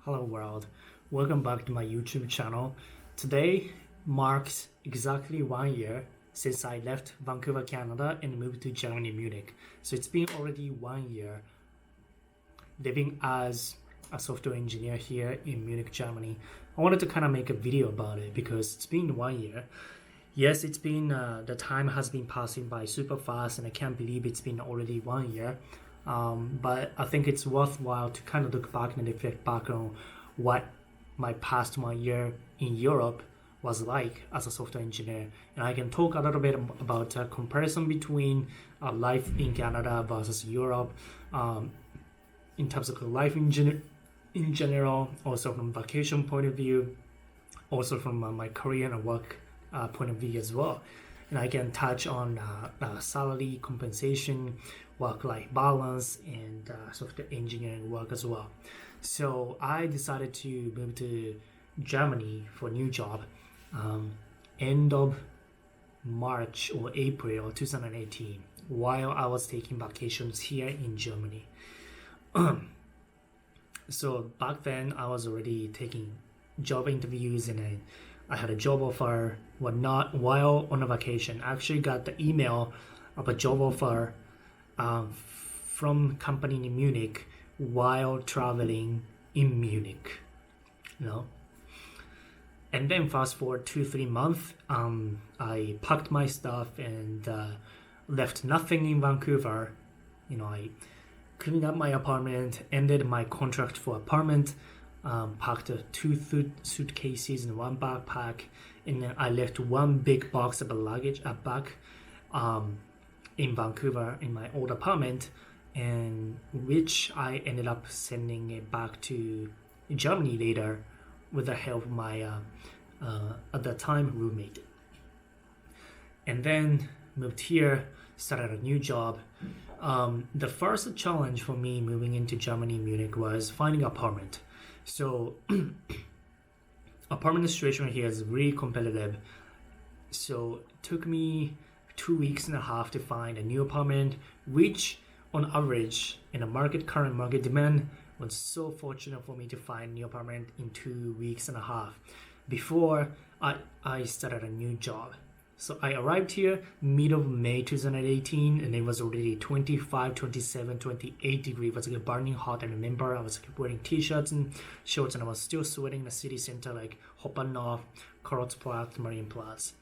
Hello world, welcome back to my YouTube channel. Today marks exactly 1 year since I left Vancouver, Canada and moved to Germany, Munich. So it's been already 1 year living as a software engineer here in Munich, Germany. I wanted to kind of make a video about it because it's been 1 year. Yes, it's been, the time has been passing by super fast and I can't believe it's been already 1 year. But I think it's worthwhile to kind of look back and reflect back on what my past 1 year in Europe was like as a software engineer. And I can talk a little bit about a comparison between life in Canada versus Europe in terms of life in general, also from vacation point of view, also from my career and work point of view as well. And I can touch on salary, compensation, work-life balance, and software engineering work as well. So I decided to move to Germany for a new job end of March or April 2018 while I was taking vacations here in Germany. So back then I was already taking job interviews and I had a job offer while on a vacation. I actually got the email of a job offer from company in Munich while traveling in Munich, And then fast forward 2-3 months, I packed my stuff and left nothing in Vancouver. I cleaned up my apartment, ended my contract for apartment, packed 2 suitcases and 1 backpack, and then I left 1 big box of luggage back in Vancouver in my old apartment, and which I ended up sending it back to Germany later with the help of my at that time roommate. And then moved here, started a new job. The first challenge for me moving into Germany, Munich, was finding an apartment. So apartment situation here is really competitive. So it took me 2.5 weeks to find a new apartment, which on average in the current market demand was so fortunate for me to find a new apartment in 2.5 weeks before I started a new job. So I arrived here mid of May 2018 and it was already 25, 27, 28 degrees. It was like burning hot. I remember I was wearing t-shirts and shorts and I was still sweating in the city center like Hauptbahnhof, Karlsplatz, Marienplatz.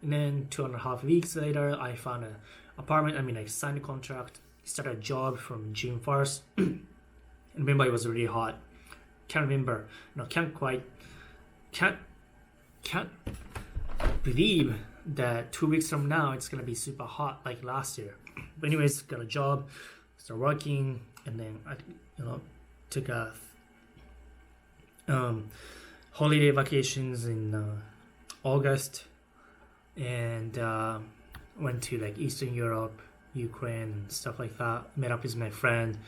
And then 2.5 weeks later, I found an apartment. I signed a contract, started a job from June 1st. And remember, it was really hot. Can't believe that 2 weeks from now, it's going to be super hot like last year. But anyways, got a job, started working, and then I took a holiday vacations in August. And went to like Eastern Europe, Ukraine, and stuff like that. Met up with my friend,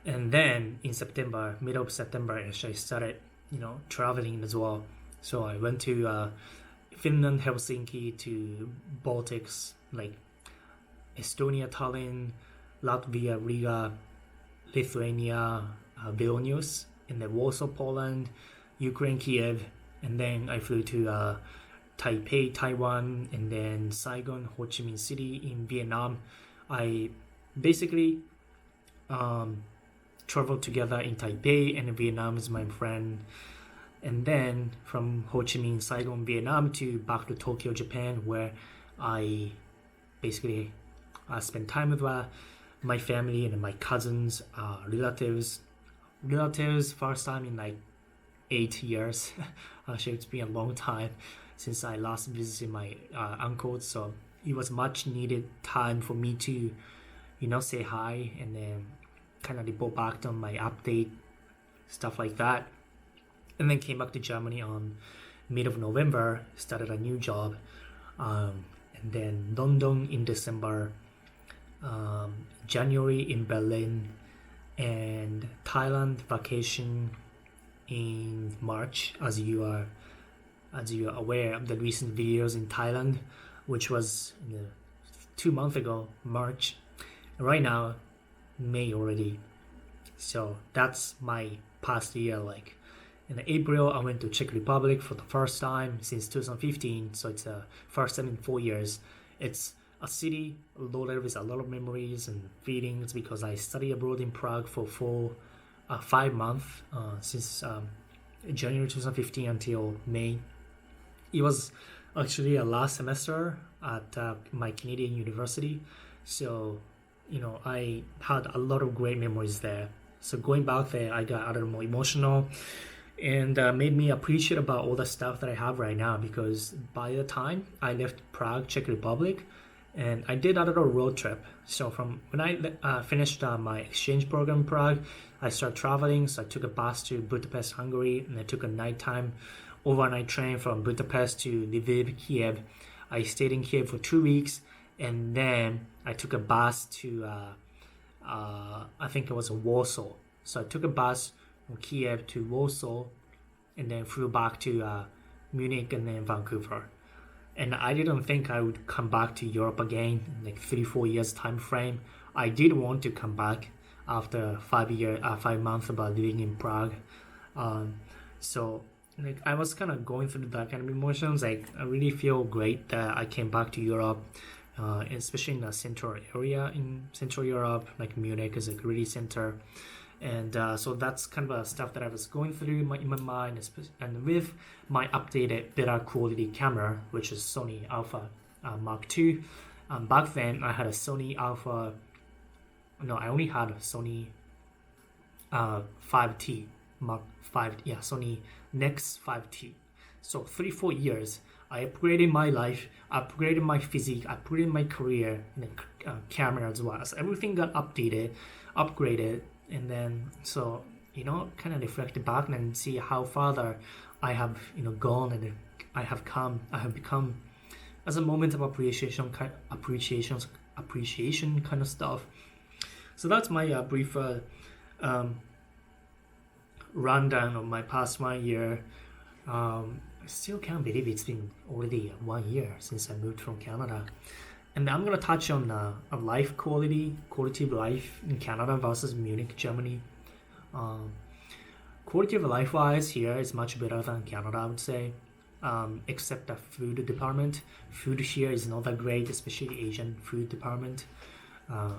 and then in September, middle of September, actually I started, traveling as well. So I went to Finland, Helsinki, to Baltics like Estonia, Tallinn, Latvia, Riga, Lithuania, Vilnius, and then Warsaw, Poland, Ukraine, Kiev, and then I flew to Taipei, Taiwan, and then Saigon, Ho Chi Minh City in Vietnam. I basically traveled together in Taipei and Vietnam is my friend. And then from Ho Chi Minh, Saigon, Vietnam to back to Tokyo, Japan, where I basically spent time with my family and my cousins, relatives, first time in like 8 years. Actually, it's been a long time since I last visited my uncles, so it was much needed time for me to, say hi and then kind of report back on my update, stuff like that. And then came back to Germany on mid of November, started a new job, and then London in December, January in Berlin, and Thailand vacation in March, as you are aware of the recent videos in Thailand, which was 2 months ago, March. Right now, May already. So that's my past year, like In April, I went to Czech Republic for the first time since 2015. So it's the first time in 4 years. It's a city loaded with a lot of memories and feelings because I studied abroad in Prague for 5 months since January 2015 until May. It was actually a last semester at my Canadian university. So, I had a lot of great memories there. So going back there, I got a little more emotional and made me appreciate about all the stuff that I have right now, because by the time I left Prague, Czech Republic, and I did a little road trip. So from when I finished my exchange program in Prague, I started traveling. So I took a bus to Budapest, Hungary, and I took a nighttime overnight train from Budapest to Lviv, Kiev. I stayed in Kiev for 2 weeks, and then I took a bus to I think it was Warsaw. So I took a bus from Kiev to Warsaw, and then flew back to Munich and then Vancouver. And I didn't think I would come back to Europe again in like 3-4 years time frame. I did want to come back after 5 months about living in Prague. So like I was kind of going through that kind of emotions. Like I really feel great that I came back to Europe, especially in the central area in Central Europe. Like Munich is a really center. And so that's kind of stuff that I was going through in my mind, and with my updated better quality camera, which is Sony Alpha Mark II. Back then I had a Sony Alpha, no, I only had a Sony 5T Mark 5, yeah, Sony Nex 5T. So 3-4 years, I upgraded my life, upgraded my physique, upgraded my career, and the camera as well. So everything got upgraded. And then, so, kind of reflect back and see how further I have, gone, and I have become as a moment of appreciation kind of stuff. So that's my brief rundown of my past 1 year. I still can't believe it's been already 1 year since I moved from Canada. And I'm going to touch on life quality of life in Canada versus Munich, Germany. Quality of life wise here is much better than Canada, I would say, except the food department. Food here is not that great, especially Asian food department,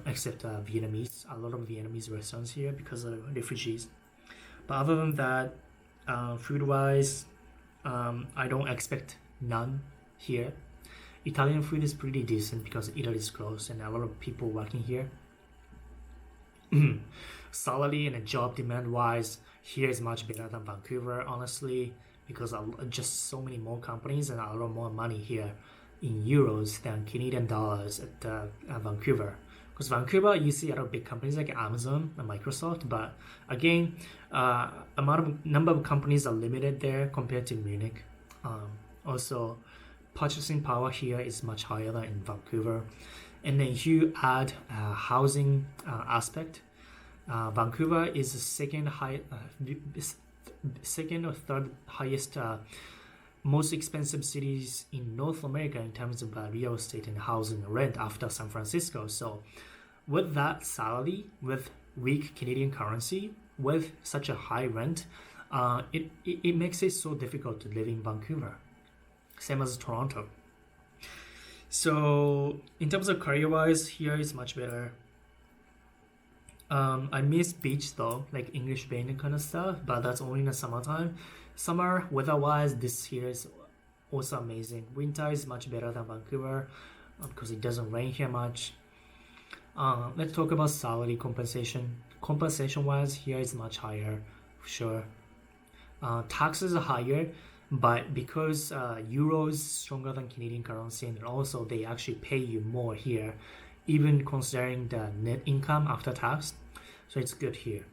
except Vietnamese. A lot of Vietnamese restaurants here because of refugees. But other than that, food wise, I don't expect none here. Italian food is pretty decent because Italy is close and a lot of people working here. Salary and job demand wise, here is much better than Vancouver, honestly, because just so many more companies and a lot more money here in euros than Canadian dollars at Vancouver. Because Vancouver, you see a lot of big companies like Amazon and Microsoft, but again, number of companies are limited there compared to Munich. Also, purchasing power here is much higher than in Vancouver. And then you add housing aspect. Vancouver is the second or third highest, most expensive cities in North America in terms of real estate and housing rent after San Francisco. So with that salary, with weak Canadian currency, with such a high rent, it makes it so difficult to live in Vancouver. Same as Toronto. So in terms of career-wise, here is much better. I miss beach though, like English Bay and kind of stuff, but that's only in the summertime. Summer weather-wise, this here is also amazing. Winter is much better than Vancouver because it doesn't rain here much. Let's talk about salary compensation. Compensation-wise, here is much higher, for sure. Taxes are higher, but because euro is stronger than Canadian currency, and also they actually pay you more here, even considering the net income after tax. So it's good here.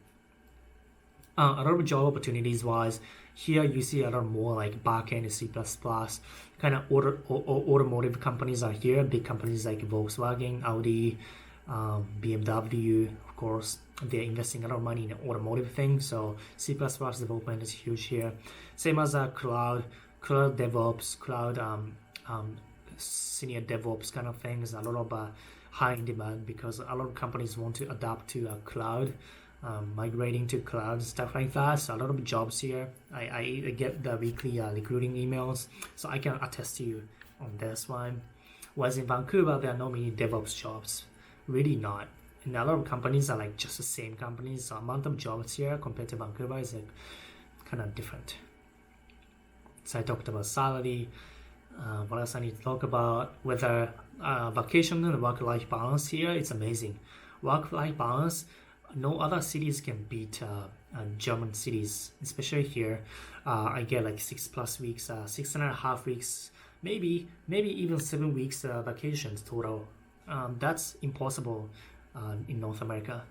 A lot of job opportunities wise, here you see a lot more like backend C++, kind of automotive companies are here. Big companies like Volkswagen, Audi, BMW, of course, they're investing a lot of money in automotive things. So C++ development is huge here. Same as cloud DevOps, cloud senior DevOps kind of things. A lot of high in demand because a lot of companies want to adapt to cloud migrating to cloud and stuff like that. So a lot of jobs here. I get the weekly recruiting emails, so I can attest to you on this one. Whereas in Vancouver, there are not many DevOps jobs. Really not. And a lot of companies are like just the same companies. So amount of jobs here compared to Vancouver is like kind of different. So I talked about salary. What else I need to talk about? Whether vacation and work-life balance here, it's amazing. Work-life balance, no other cities can beat German cities, especially here. I get like 6+ weeks, 6.5 weeks, maybe even 7 weeks vacations total. That's impossible in North America.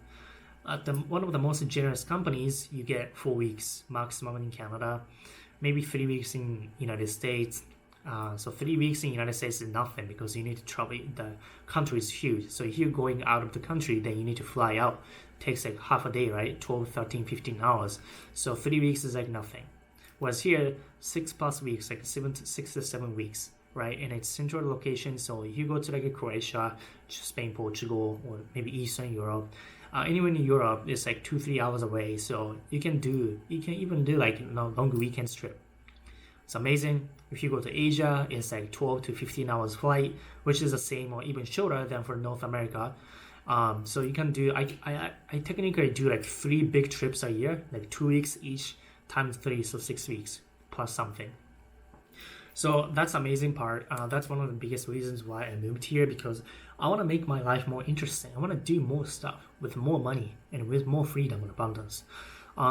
One of the most generous companies, you get 4 weeks maximum in Canada, maybe 3 weeks in United States. So 3 weeks in the United States is nothing because you need to travel. The country is huge. So if you're going out of the country, then you need to fly out. It takes like half a day, right? 12, 13, 15 hours. So 3 weeks is like nothing. Whereas here, 6+ weeks, like 6 to 7 weeks, right? And it's central location. So if you go to like Croatia, Spain, Portugal, or maybe Eastern Europe, anywhere in Europe, it's like 2-3 hours away. So you can even do like long weekend trip. It's amazing. If you go to Asia, it's like 12 to 15 hours flight, which is the same or even shorter than for North America. So you can do, I technically do like 3 big trips a year, like 2 weeks each times 3, so 6 weeks plus something. So that's the amazing part. That's one of the biggest reasons why I moved here, because I want to make my life more interesting. I want to do more stuff with more money and with more freedom and abundance.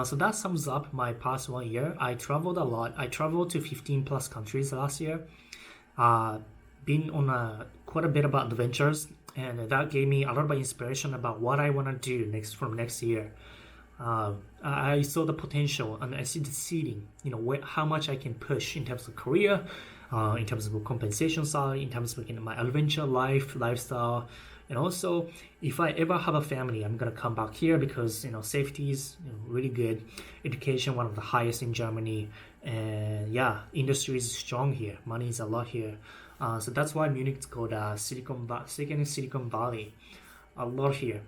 So that sums up my past 1 year. I traveled a lot. I traveled to 15+ countries last year. Been on quite a bit about adventures, and that gave me a lot of inspiration about what I want to do next year. I saw the potential and I see the seeding, how much I can push in terms of career, in terms of compensation salary, in terms of my adventure lifestyle. And also, if I ever have a family, I'm gonna come back here because safety is really good, education one of the highest in Germany, and yeah, industry is strong here, money is a lot here. So that's why Munich is called Silicon Valley. A lot here.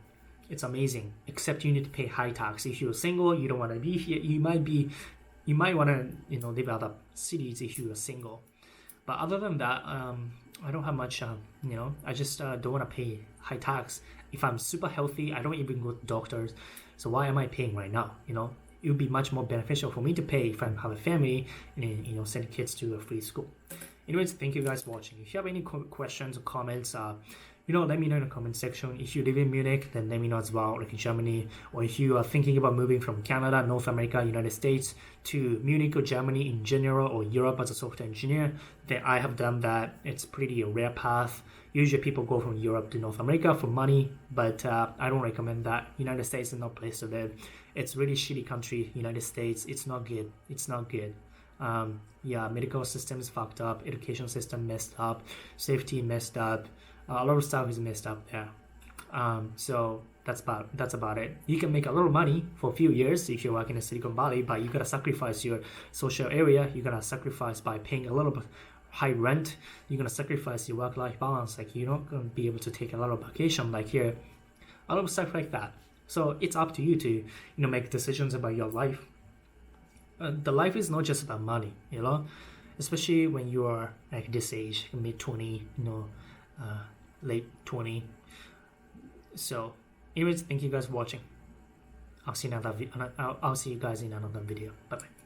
It's amazing. Except you need to pay high tax. If you're single, you don't want to be here. You might want to live out of cities if you're single. But other than that, I don't have much, I just don't want to pay high tax. If I'm super healthy, I don't even go to doctors. So why am I paying right now? It would be much more beneficial for me to pay if I have a family and, send kids to a free school. Anyways, thank you guys for watching. If you have any questions or comments, let me know in the comment section. If you live in Munich, then let me know as well, like in Germany. Or if you are thinking about moving from Canada, North America, United States to Munich or Germany in general, or Europe as a software engineer, then I have done that. It's pretty a rare path. Usually people go from Europe to North America for money, but I don't recommend that. United States is not a place to live. It's really shitty country, United States. It's not good. Medical system is fucked up. Education system messed up. Safety messed up. A lot of stuff is messed up there. So that's about it. You can make a lot of money for a few years if you're working in Silicon Valley, but you gotta sacrifice your social area. You're gonna sacrifice by paying a little bit high rent. You're gonna sacrifice your work-life balance. Like you're not gonna be able to take a lot of vacation like here. A lot of stuff like that. So it's up to you to make decisions about your life. The life is not just about money, especially when you are like this age, mid-20, late 20. So anyways, thank you guys for watching. I'll see you guys in another video. Bye bye.